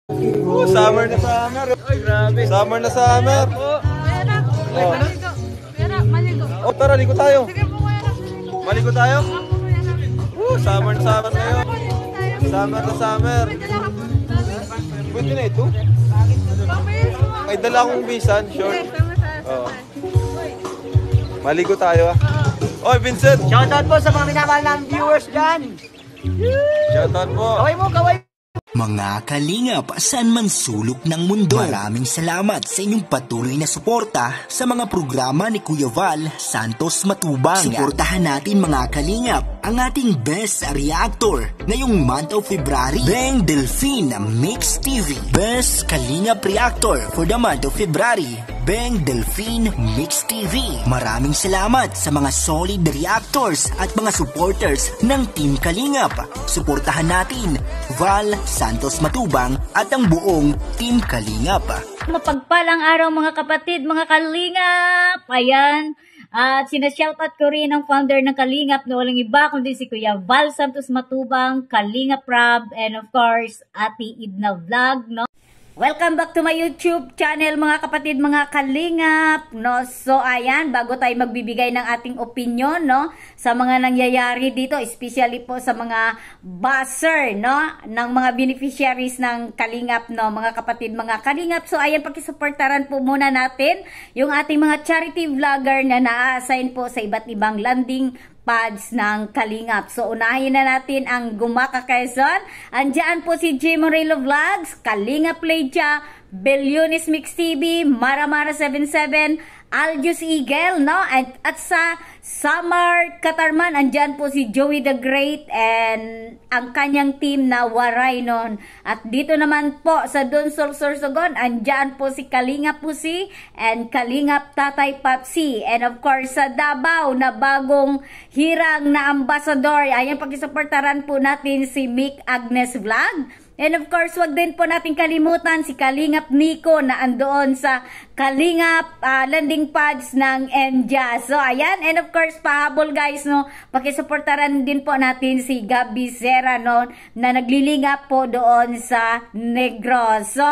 Summer na summer. Ay, grabe. Summer na summer. Oh. Oh, tara, ligo tayo. Sige po kuya na. Maligo tayo. Ako kuya na. Summer na summer ngayon. Summer na summer. Pwede na ito. May dala akong bisan, short. Oh. Maligo tayo ah. Oy, Vincent. Shoutout po sa mga minamahal ng viewers dyan. Shoutout po. Kaway mo, kaway. Mga kalingap, saan man sulok ng mundo, maraming salamat sa inyong patuloy na suporta sa mga programa ni Kuya Val Santos Matubang. Suportahan natin mga kalingap ang ating best reactor ngayong month of February, Beng Delphine Mix TV. Best kalingap reactor for the month of February, Beng Delphine Mix TV. Maraming salamat sa mga solid reactors at mga supporters ng Team Kalingap. Suportahan natin Val Santos Matubang at ang buong Team Kalingap. Mapagpalang araw mga kapatid, mga Kalingap! Ayan, at sinashoutout ko rin ang founder ng Kalingap na walang iba kundi si Kuya Val Santos Matubang, Kalingap Rob, and of course, Ate Idna Vlog, no? Welcome back to my YouTube channel mga kapatid, mga Kalingap, no? So ayan, bago tayo magbibigay ng ating opinion, no, sa mga nangyayari dito, especially po sa mga buzzer, no, ng mga beneficiaries ng Kalingap, no, mga kapatid, mga Kalingap. So ayan, pakisuportaran po muna natin yung ating mga charity vlogger na na-assign po sa iba't ibang landing pads ng Kalingap. So, unahin na natin ang Gumaka Quezon. Andiyan po si J. Morelo Vlogs, Kalingap Leja, Bellionis Mix TV, Maramara 77, Aljus Eagle, no? At sa Samar Katarman, andyan po si Joey the Great and ang kanyang team na Waray nun. At dito naman po sa Donsol Sorsogon, andyan po si Kalingap Pusi and Kalingap Tatay Papsi. And of course, sa Davao na bagong hirang na ambassador, ayan, pagkisuportaran po natin si Mick Agnes Vlog. And of course, wag din po natin kalimutan si Kalingap Nico na andoon sa Kalingap landing pads ng Enja. So, ayan. And of course, pahabol guys, no, pakisuportaran din po natin si Gabi Zera, no, na naglilingap po doon sa Negros. So,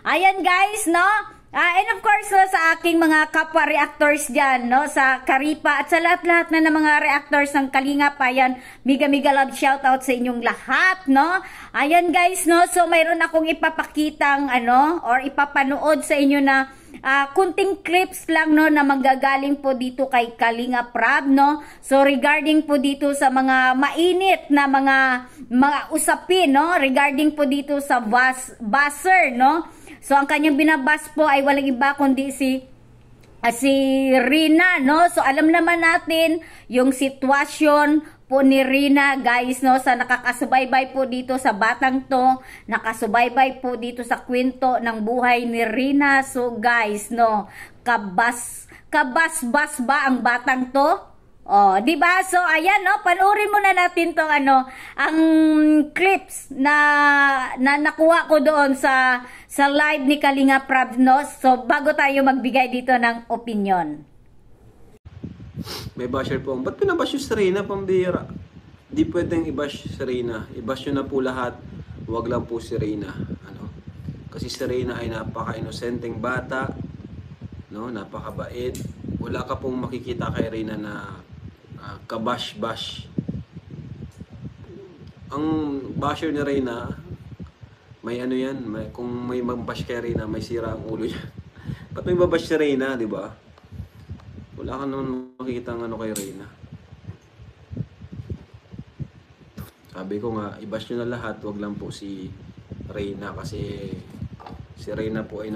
ayan guys, no. And of course, no, sa aking mga kapwa reactors dyan, no, sa Karipa at sa lahat-lahat na ng mga reactors ng Kalingap, ayan, mega love shoutout sa inyong lahat, no. Ayan guys, no, so mayroon akong ipapakitang, ano, or ipapanood sa inyo na kunting clips lang, no, na manggagaling po dito kay Kalingap Rob, no. So regarding po dito sa mga mainit na mga usapin, no, regarding po dito sa buzzer, no. So ang kanyang binabas po ay walang iba kundi si Rina, no. So alam naman natin yung sitwasyon po ni Rina, guys, no, sa nakakasubaybay po dito sa batang to, nakasubaybay po dito sa kwento ng buhay ni Rina. So guys, no, kabasbas ba ang batang to? Oh, 'di ba? So ayan, no, panoorin muna natin tong ano, ang clips na nakuha ko doon sa live ni Kalingap Rob, no. So bago tayo magbigay dito ng opinion. May basher po. Ba't pinabash yung si Reyna, pambira? Di pwedeng i-bash si Reyna. I-bash nyo na po lahat. Huwag lang po si Reyna. Ano? Kasi si Reyna ay napaka-inosenteng bata, no? Napakabait. Wala ka pong makikita kay Reyna na kabash-bash. Ang basher ni Reyna, may ano yan, kung may mag-bash kay Reyna, may sira ang ulo niya. Ba't may babash si Reyna, di ba? Wala ka naman makikita ng ano kay Reyna. Sabi ko nga, i-bash nyo na lahat, wag lang po si Reyna kasi si Reyna po ay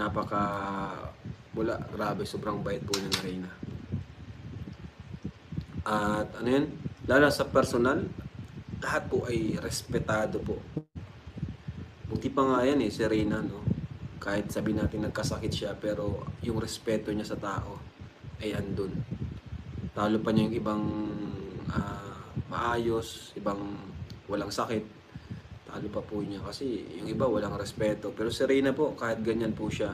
grabe, sobrang bait po niya na Reyna. At ano yun, lalo sa personal, lahat po ay respetado po. Buti pa nga yan si Reyna, no? Kahit sabi natin nagkasakit siya, pero yung respeto niya sa tao ay andun. Talo pa niya yung ibang maayos, ibang walang sakit. Talo pa po niya kasi yung iba walang respeto. Pero si Reyna po, kahit ganyan po siya,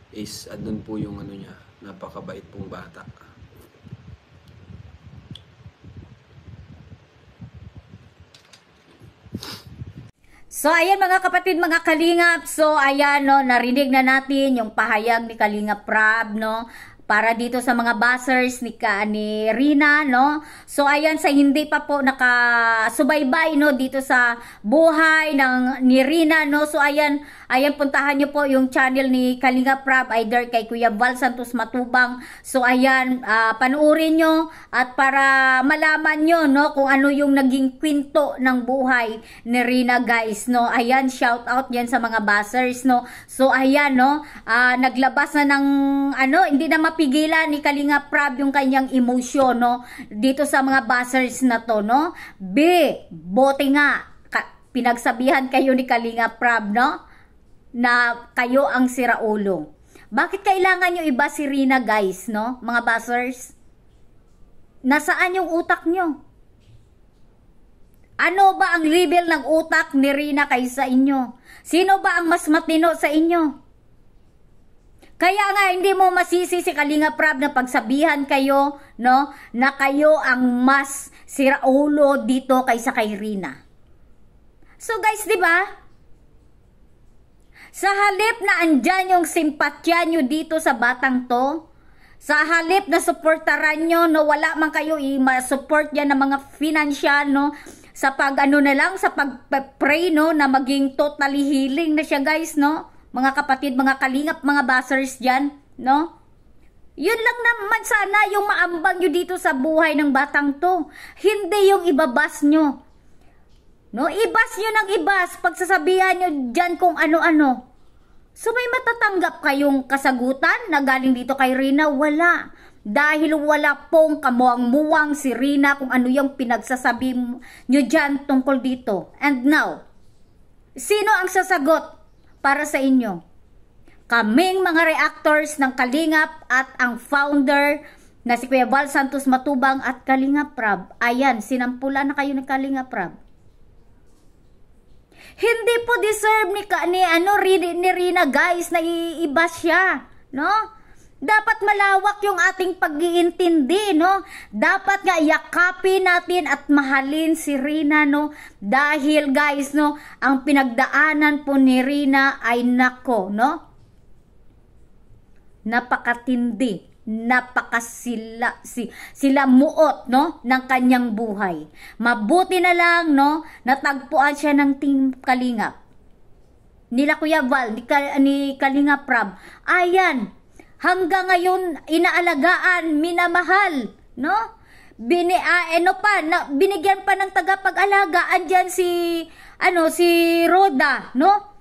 is andun po yung ano niya, napakabait pong bata. So, ayan mga kapatid, mga kalingap. So, ayan, no, narinig na natin yung pahayag ni Kalingap Rab, no, para dito sa mga buzzers ni Rina, no. So, ayan, sa hindi pa po nakasubaybay, no, dito sa buhay ni Rina, no. So, ayan, puntahan nyo po yung channel ni Kalingap Rab, either kay Kuya Val Santos Matubang. So, ayan, panuorin nyo at para malaman nyo, no, kung ano yung naging kwento ng buhay ni Rina, guys, no. Ayan, shout out yan sa mga buzzers, no. So, ayan, no, naglabas na ng, hindi na mapigilan ni Kalingap Rab yung kanyang emosyon, no, dito sa mga buzzers na to, no. Bote nga, pinagsabihan kayo ni Kalingap Rab, no, na kayo ang siraulo. Bakit kailangan nyo iba si Rina, guys, no, mga buzzers? Nasaan yung utak nyo? Ano ba ang level ng utak ni Rina kaysa inyo? Sino ba ang mas matino sa inyo? Kaya nga hindi mo masisi si Kalingap Rab na pagsabihan kayo, no, na kayo ang mas siraulo dito kaysa kay Rina. So guys, di ba? Sa halip na andyan yung simpatya nyo dito sa batang to, sa halip na supportaran nyo, no, wala man kayo i-support yan ng mga financial, no, sa sa pag-pray, no, na maging totally healing na siya, guys, no, mga kapatid, mga kalingap, mga buzzers dyan, no. Yun lang naman sana yung maambang nyo dito sa buhay ng batang to, hindi yung ibabas nyo. No, ibas nyo ng ibas, pagsasabihan nyo dyan kung ano-ano. So may matatanggap kayong kasagutan na galing dito kay Rina? Wala. Dahil wala pong kamuang-muwang si Rina kung ano yung pinagsasabi nyo dyan tungkol dito. And now, sino ang sasagot para sa inyo? Kaming mga reactors ng Kalingap at ang founder na si Kuya Val Santos Matubang at Kalingap Rab. Ayan, sinampulan na kayo ng Kalingap Rab. Hindi po deserve ni Rina, guys, na iiba siya, no? Dapat malawak yung ating pag-iintindi, no? Dapat nga yakapin natin at mahalin si Rina, no? Dahil, guys, no, ang pinagdaanan po ni Rina ay nako, no? Napakatindi. Sila muot, no, ng kanyang buhay. Mabuti na lang, no, natagpuan siya ng Team Kalingap nila Kuya Val, ni Kalingap Rab. Ayan, hanggang ngayon inaalagaan, minamahal, no. Binigyan pa ng tagapag-alaga. Andyan si Roda, no,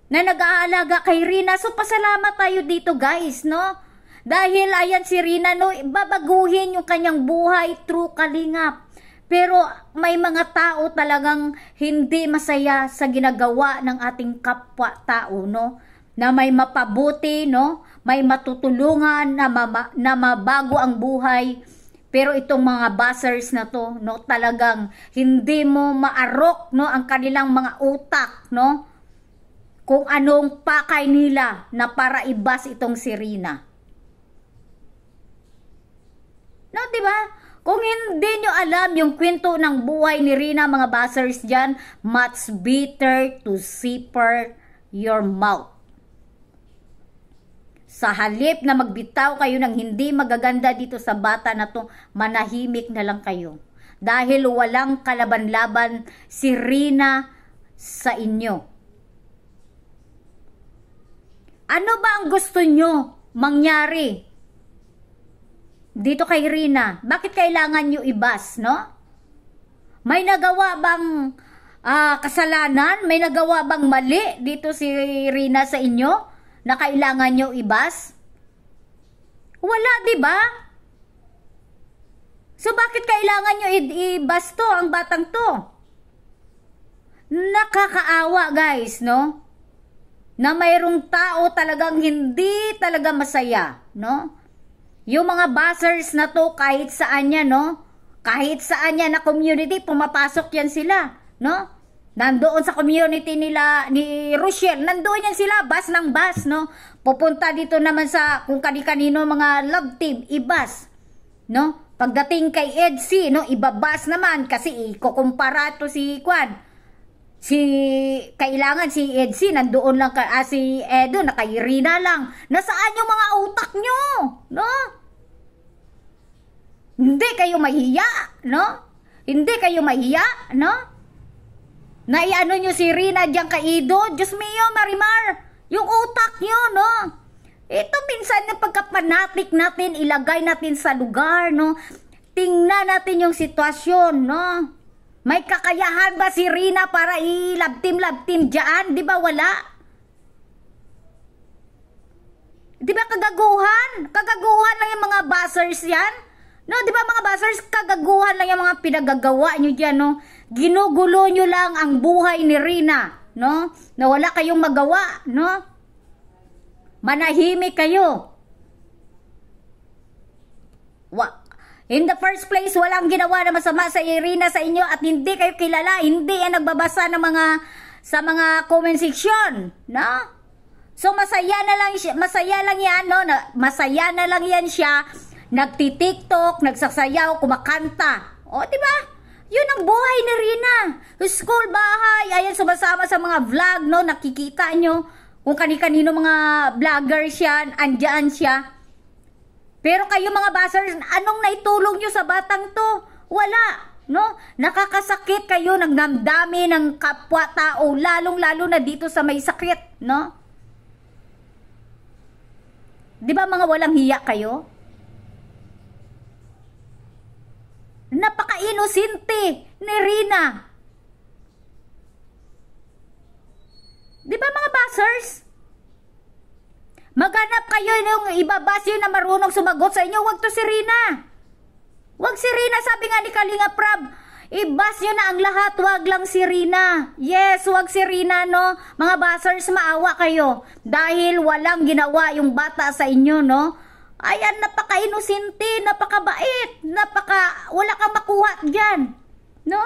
na nag-aalaga kay Rina. So pasalamat tayo dito, guys, no. Dahil ayan si Rina, no, babaguhin yung kanyang buhay through Kalingap. Pero may mga tao talagang hindi masaya sa ginagawa ng ating kapwa-tao, no, na may mapabuti, no, may matutulungan na mabago ang buhay. Pero itong mga buzzers na to, no, talagang hindi mo maarok, no, ang kanilang mga utak, no, kung anong pakay nila na para ibas itong si Rina. No, diba? Kung hindi nyo alam yung kwento ng buhay ni Rina, mga buzzers dyan, much better to zipper your mouth. Sa halip na magbitaw kayo ng hindi magaganda dito sa bata na to, manahimik na lang kayo. Dahil walang kalaban-laban si Rina sa inyo. Ano ba ang gusto nyo mangyari dito kay Rina? Bakit kailangan nyo ibas, no? May nagawa bang kasalanan? May nagawa bang mali dito si Rina sa inyo na kailangan nyo ibas? Wala, di ba? So bakit kailangan nyo ibas to, ang batang to? Nakakaawa, guys, no? Na mayroong tao talagang hindi talaga masaya, no? Yung mga buzzers na to, kahit saan yan, no? Kahit saan yan na community, pumapasok yan sila, no? Nandoon sa community nila, ni Rochelle, nandoon yan sila, bus ng bus, no? Pupunta dito naman sa, kung kani-kanino mga love team, ibas, no? Pagdating kay Edsy, no? Ibabas naman, kasi ikukumpara to si Kwan. Kailangan si Edsy nandoon lang si Edo na kay Rina lang. Nasaan yung mga utak nyo? No? Hindi kayo mahiya, no? Hindi kayo mahiya, no? Naiano nyo si Rina diyan kay Edo. Diyos mio, Marimar, yung utak nyo, no? Ito minsan yung pagkapanatik natin, ilagay natin sa lugar, no? Tingnan natin yung sitwasyon, no? May kakayahan ba si Rina para ilabtim-labtim dyan? Di ba wala? Di ba kagaguhan? Kagaguhan lang yung mga buzzers yan? No, di ba mga buzzers, kagaguhan lang yung mga pinagagawa nyo dyan, no? Ginugulo nyo lang ang buhay ni Rina, no? Na wala kayong magawa, no? Manahimik kayo. In the first place, walang ginawa na masama sa Rina sa inyo at hindi kayo kilala, hindi yan nagbabasa ng sa mga comment section, no? So masaya lang yan, no? Masaya na lang yan siya, nagti-TikTok, nagsasayaw, kumakanta. O, di ba? Yun ang buhay ni Rina. School, bahay, ayan, sumasama sa mga vlog, no? Nakikita nyo kung kani-kanino mga vloggers yan, andyan siya. Pero kayo mga buzzers, anong naitulong nyo sa batang to? Wala, no? Nakakasakit kayo ng damdami ng kapwa-tao, lalong-lalo na dito sa may sakit, no? Di ba mga walang hiya kayo? Napaka-inosente ni Rina. Di ba mga buzzers? Maghanap kayo yung ibabas yun na marunong sumagot sa inyo. Huwag to si Rina. Huwag si Rina. Sabi nga ni Kalinga Prab, ibas nyo na ang lahat. Huwag lang si Rina. Yes, huwag si Rina, no? Mga buzzers, maawa kayo. Dahil walang ginawa yung bata sa inyo, no? Ayan, napaka-inosente, napaka-bait, wala kang makuha dyan. No?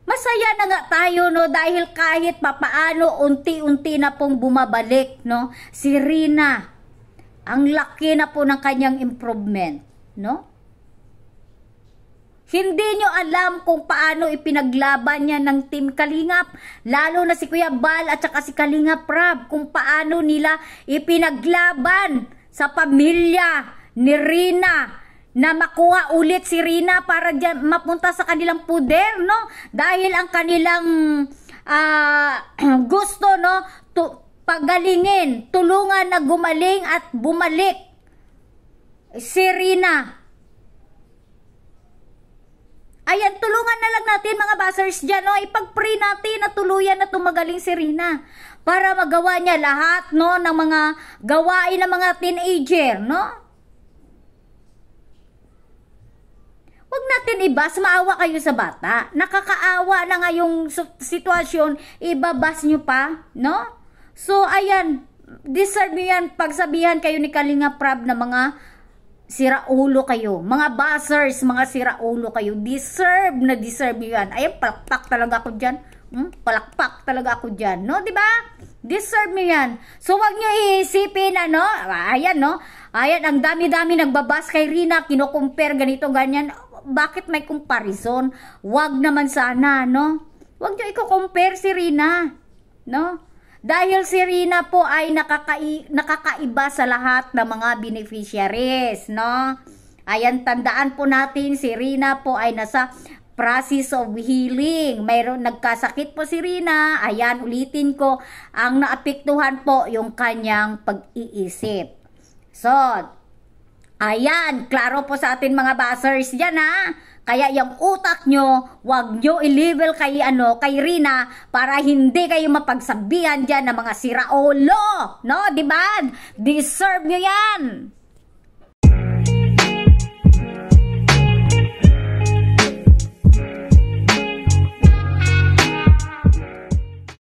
Masaya na nga tayo, no, dahil kahit papaano unti-unti na pong bumabalik, no, si Rina. Ang laki na po ng kanyang improvement, no? Hindi nyo alam kung paano ipinaglaban niya ng Team Kalingap, lalo na si Kuya Bal at saka si Kalingap Prab, kung paano nila ipinaglaban sa pamilya ni Rina, na makuha ulit si Rina para dyan, mapunta sa kanilang puder, no? Dahil ang kanilang gusto, no? Pagalingin, tulungan na gumaling at bumalik si Rina. Ayan, tulungan na lang natin mga buzzers dyan, no? Ipag-pray natin na tuluyan na tumagaling si Rina para magawa niya lahat, no? Ng mga gawain ng mga teenager, no? Huwag natin ibas, maawa kayo sa bata. Nakakaawa na nga yung sitwasyon, ibabas nyo pa, no? So, ayan, deserve nyo yan, pagsabihan kayo ni Kalinga Prab na mga siraulo kayo. Mga buzzers, mga siraulo kayo. Deserve na deserve nyo yan. Ayan, palakpak talaga ako dyan. Palakpak talaga ako dyan, no? Diba? Deserve nyo yan. So, wag nyo iisipin, ano? Ayan, no? Ayan, ang dami-dami nagbabas kay Rina, kino-compare ganito, ganyan. Bakit may comparison? Wag naman sana, no? Wag nyo i-compare si Rina, no? Dahil si Rina po ay nakakaiba sa lahat ng mga beneficiaries, no? Ayan, tandaan po natin, si Rina po ay nasa process of healing. Mayroon nagkasakit po si Rina. Ayan, ulitin ko, ang naapektuhan po yung kanyang pag-iisip. So, ayan, klaro po sa atin mga buzzers dyan, ha? Kaya yung utak nyo, wag nyo i-level kay Rina para hindi kayo mapagsabihan dyan ng mga siraulo, no? Diba? Deserve nyo yan.